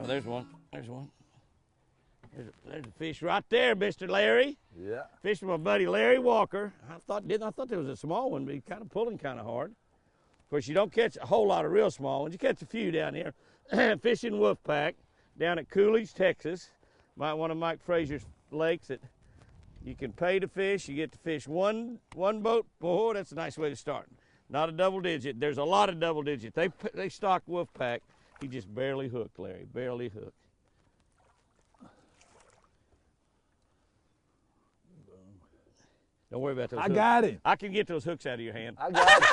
there's one. There's one. There's a fish right there, Mr. Larry. Yeah. Fish from my buddy Larry Walker. I thought there was a small one, but he's kind of pulling kind of hard. Of course, you don't catch a whole lot of real small ones. You catch a few down here. Fishing Wolfpack down at Coolidge, Texas. One of Mike Frazier's lakes that you can pay to fish. You get to fish one boat. Oh, that's a nice way to start. Not a double digit. There's a lot of double digit. They stock Wolfpack. He just barely hooked, Larry. Barely hooked. Don't worry about those hooks. I got him. I can get those hooks out of your hand. I got him.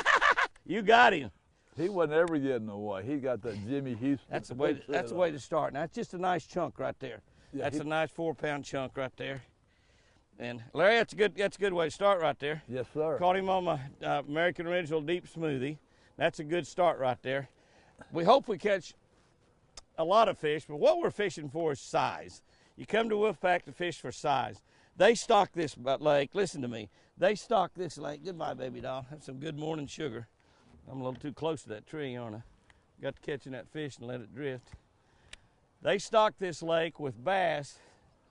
You got him. He wasn't ever getting away. He got that Jimmy Houston. That's the way. That's the way to start. Now it's just a nice chunk right there. Yeah, that's a nice 4-pound chunk right there. And Larry, that's a good way to start right there. Yes, sir. Caught him on my American Original Deep Smoothie. That's a good start right there. We hope we catch a lot of fish, but what we're fishing for is size. You come to Wolfpack to fish for size. They stock this lake. Listen to me. They stock this lake. Goodbye, baby doll. Have some good morning sugar. I'm a little too close to that tree, aren't I? Got to catching that fish and let it drift. They stock this lake with bass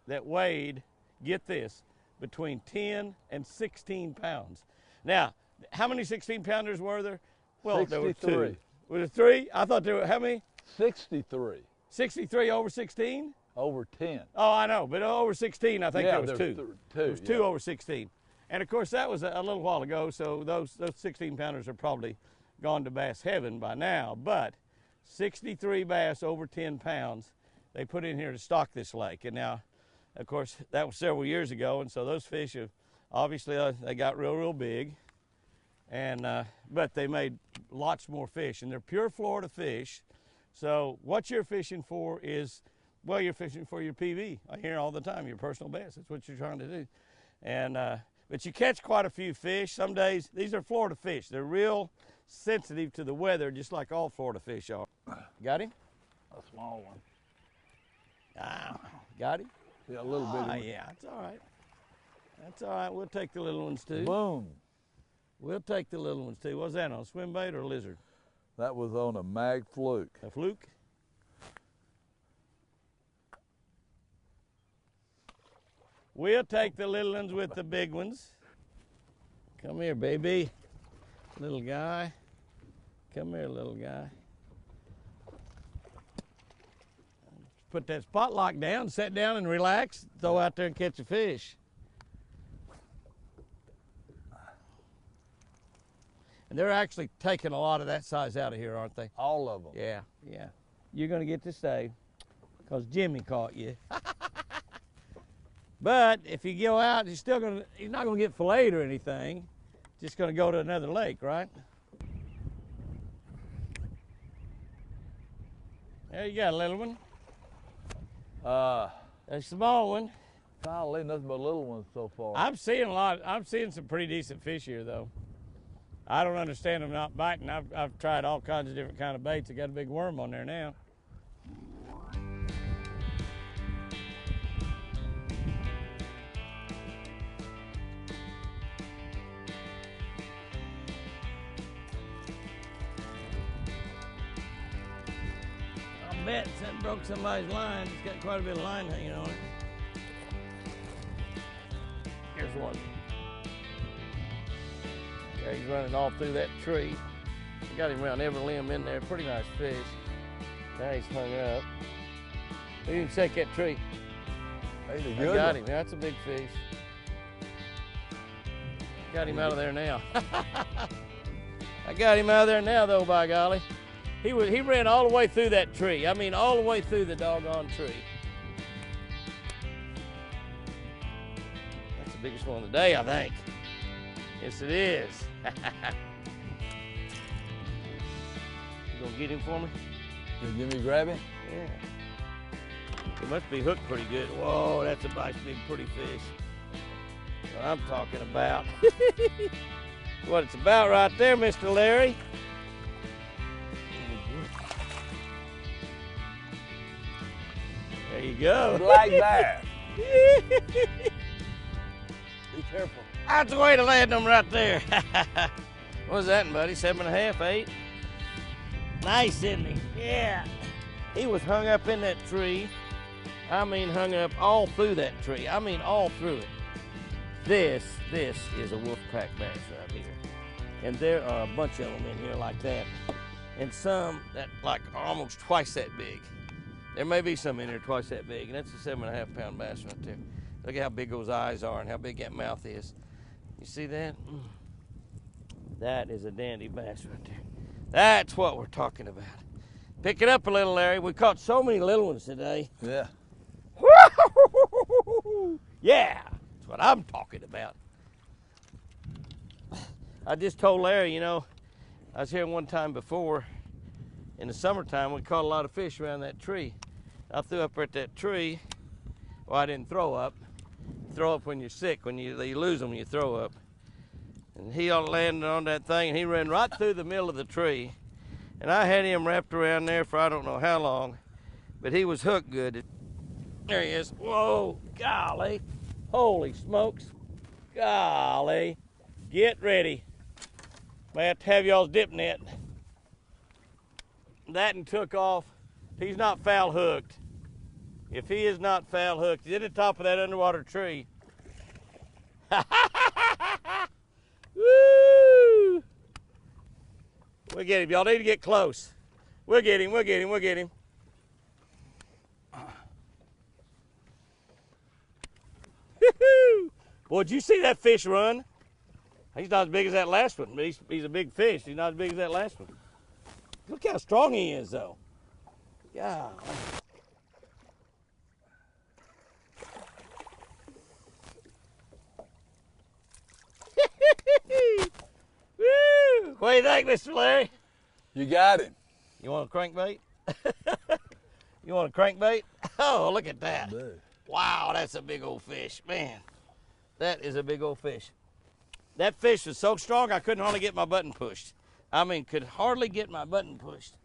that weighed, get this, between 10 and 16 pounds. Now, how many 16-pounders were there? Well, 63. There were 2. Was it 3? I thought there were, how many? 63. 63 over 16? Over 10. Oh, I know, but over 16, I think there was 2. There was 2 over 16. And of course, that was a little while ago, so those 16-pounders are probably gone to bass heaven by now. But 63 bass over 10 pounds, they put in here to stock this lake. And now, of course, that was several years ago, and so those fish have, obviously, they got real big. And but they made lots more fish, and they're pure Florida fish. So what you're fishing for is, well, you're fishing for your PV. I hear all the time, your personal best. That's what you're trying to do. And but you catch quite a few fish. Some days, these are Florida fish. They're real sensitive to the weather, just like all Florida fish are. Got him? A small one. Ah, got him? Yeah, a little bit. Yeah, that's all right. That's all right. We'll take the little ones too. Boom. We'll take the little ones too. What's that on, swim bait or lizard? That was on a mag fluke. A fluke? We'll take the little ones with the big ones. Come here, baby. Little guy. Come here, little guy. Put that spot lock down, sit down and relax, throw out there and catch a fish. And they're actually taking a lot of that size out of here, aren't they? All of them. Yeah, yeah. You're gonna get to stay because Jimmy caught you. But if you go out, he's not gonna get filleted or anything. Just gonna go to another lake, right? There you got a little one. A small one. Golly, nothing but little ones so far. I'm seeing a lot. I'm seeing some pretty decent fish here, though. I don't understand them not biting. I've tried all kinds of different kind of baits. I got a big worm on there now. I bet that broke somebody's line. It's got quite a bit of line hanging on it. Here's one. Yeah, he's running all through that tree. Got him around every limb in there. Pretty nice fish. Now he's hung up. He didn't shake that tree. I got him. That's a big fish. Got him out of there now. I got him out of there now, though, by golly. He ran all the way through that tree. I mean, all the way through the doggone tree. That's the biggest one of the day, I think. Yes, it is. You gonna get him for me? Can you give me grab him? Yeah. It must be hooked pretty good. Whoa, that's a nice big pretty fish. What I'm talking about. What it's about right there, Mr. Larry. There you go. Like that. Be careful. That's the way to land them right there. What was that, buddy? 7.5, 8? Nice, isn't he? Yeah. He was hung up in that tree. I mean, hung up all through that tree. I mean, all through it. This is a wolfpack bass right here. And there are a bunch of them in here like that. And some that like are almost twice that big. There may be some in here twice that big, and that's a 7.5 pound bass right there. Look at how big those eyes are and how big that mouth is. You see that? That is a dandy bass right there. That's what we're talking about. Pick it up a little, Larry. We caught so many little ones today. Yeah. Yeah, that's what I'm talking about. I just told Larry, you know, I was here one time before in the summertime. We caught a lot of fish around that tree. I threw up at that tree. Well, I didn't throw up. You throw up when you're sick. When you lose them, you throw up. And he landed on that thing, and he ran right through the middle of the tree. And I had him wrapped around there for I don't know how long, but he was hooked good. There he is. Whoa, golly. Holy smokes. Golly. Get ready. May have to have y'all's dip net. That and took off. He's not foul hooked. If he is not foul hooked, he's at the top of that underwater tree. Woo! We'll get him. Y'all need to get close. We'll get him. We'll get him. We'll get him. Boy, did you see that fish run? He's not as big as that last one, but he's a big fish. He's not as big as that last one. Look how strong he is, though. Yeah. Woo! What do you think, Mr. Larry? You got him. You want a crankbait? You want a crankbait? Oh, look at that. Dude. Wow, that's a big old fish. Man, that is a big old fish. That fish was so strong I couldn't hardly get my button pushed. I mean, could hardly get my button pushed.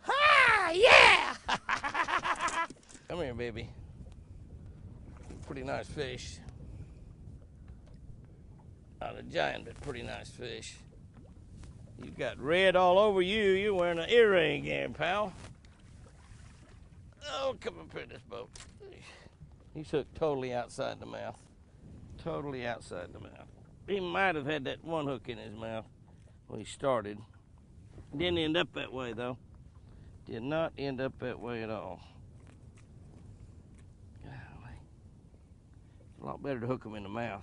Ha! Yeah! Come here, baby. Pretty nice fish. Not a giant, but pretty nice fish. You got red all over you. You're wearing an earring again, pal. Oh, come up here in this boat. He's hooked totally outside the mouth. Totally outside the mouth. He might have had that one hook in his mouth when he started. Didn't end up that way, though. Did not end up that way at all. Golly. It's a lot better to hook them in the mouth.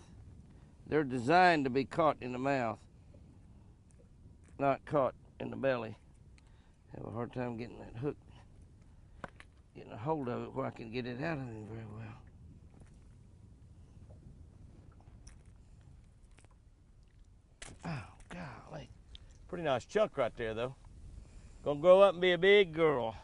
They're designed to be caught in the mouth, not caught in the belly. Have a hard time getting that hook, getting a hold of it where I can get it out of him very well. Oh, golly. Pretty nice chunk right there, though. Gonna grow up and be a big girl.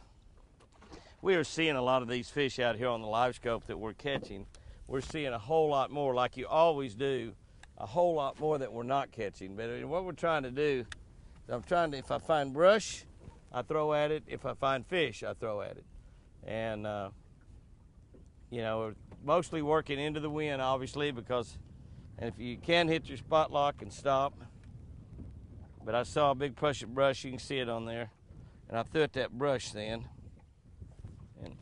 We are seeing a lot of these fish out here on the live scope that we're catching. We're seeing a whole lot more, like you always do, a whole lot more that we're not catching. But what we're trying to do, if I find brush, I throw at it. If I find fish, I throw at it. And, you know, we're mostly working into the wind, obviously, because and if you can hit your spot lock and stop. But I saw a big push of brush, you can see it on there. And I threw at that brush then. And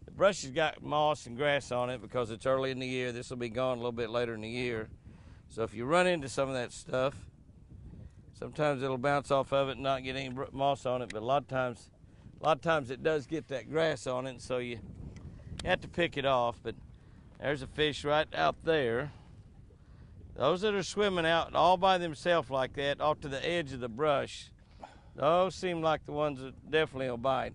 the brush has got moss and grass on it because it's early in the year. This will be gone a little bit later in the year. So if you run into some of that stuff, sometimes it'll bounce off of it and not get any moss on it, but a lot of times it does get that grass on it, so you have to pick it off. But there's a fish right out there. Those that are swimming out all by themselves like that off to the edge of the brush, those seem like the ones that definitely will bite.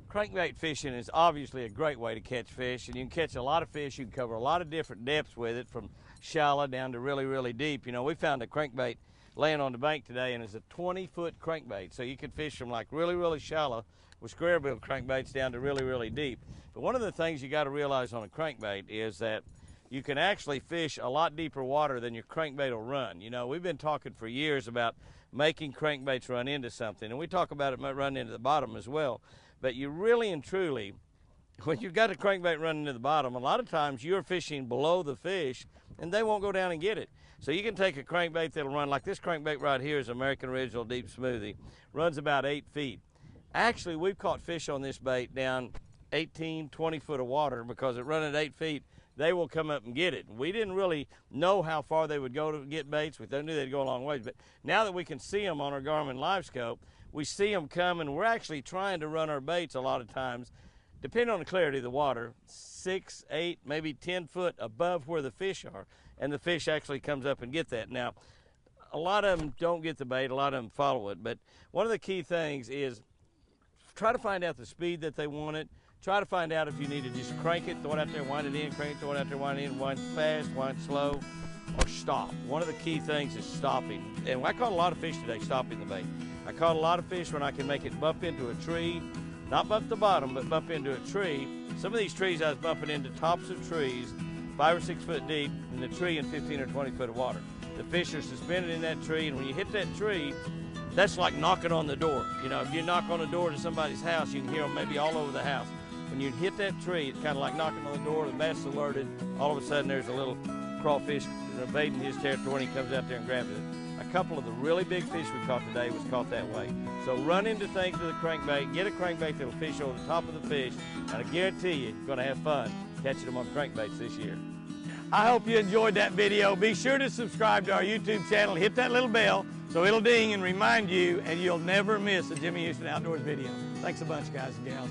Crankbait fishing is obviously a great way to catch fish, and you can catch a lot of fish. You can cover a lot of different depths with it, from shallow down to really, really deep. You know, we found a crankbait laying on the bank today, and it's a 20-foot crankbait, so you could fish from like really, really shallow with square bill crankbaits down to really, really deep. But one of the things you got to realize on a crankbait is that you can actually fish a lot deeper water than your crankbait will run. You know, we've been talking for years about making crankbaits run into something, and we talk about it might run into the bottom as well. But you really and truly, when you've got a crankbait running to the bottom, a lot of times you're fishing below the fish, and they won't go down and get it. So you can take a crankbait that'll run, like this crankbait right here is American Original Deep Smoothie, runs about 8 feet. Actually, we've caught fish on this bait down 18, 20 foot of water, because at running at 8 feet, they will come up and get it. We didn't really know how far they would go to get baits. We knew they'd go a long ways, but now that we can see them on our Garmin live scope, we see them coming. We're actually trying to run our baits a lot of times, depending on the clarity of the water, 6, 8, maybe 10 foot above where the fish are, and the fish actually comes up and get that. Now, a lot of them don't get the bait, a lot of them follow it, but one of the key things is try to find out the speed that they want it. Try to find out if you need to just crank it, throw it out there, wind it in, crank it, throw it out there, wind it in, wind fast, wind slow, or stop. One of the key things is stopping. And I caught a lot of fish today stopping the bait. I caught a lot of fish when I can make it bump into a tree, not bump the bottom, but bump into a tree. Some of these trees I was bumping into tops of trees, 5 or 6 foot deep, in the tree in 15 or 20 foot of water. The fish are suspended in that tree, and when you hit that tree, that's like knocking on the door. You know, if you knock on the door to somebody's house, you can hear them maybe all over the house. When you hit that tree, it's kind of like knocking on the door, the bass is alerted, all of a sudden there's a little crawfish invading his territory, and he comes out there and grabs it. A couple of the really big fish we caught today was caught that way. So run into things with a crankbait, get a crankbait that'll fish over the top of the fish, and I guarantee you, you're gonna have fun catching them on crankbaits this year. I hope you enjoyed that video. Be sure to subscribe to our YouTube channel, hit that little bell so it'll ding and remind you, and you'll never miss a Jimmy Houston Outdoors video. Thanks a bunch, guys and gals.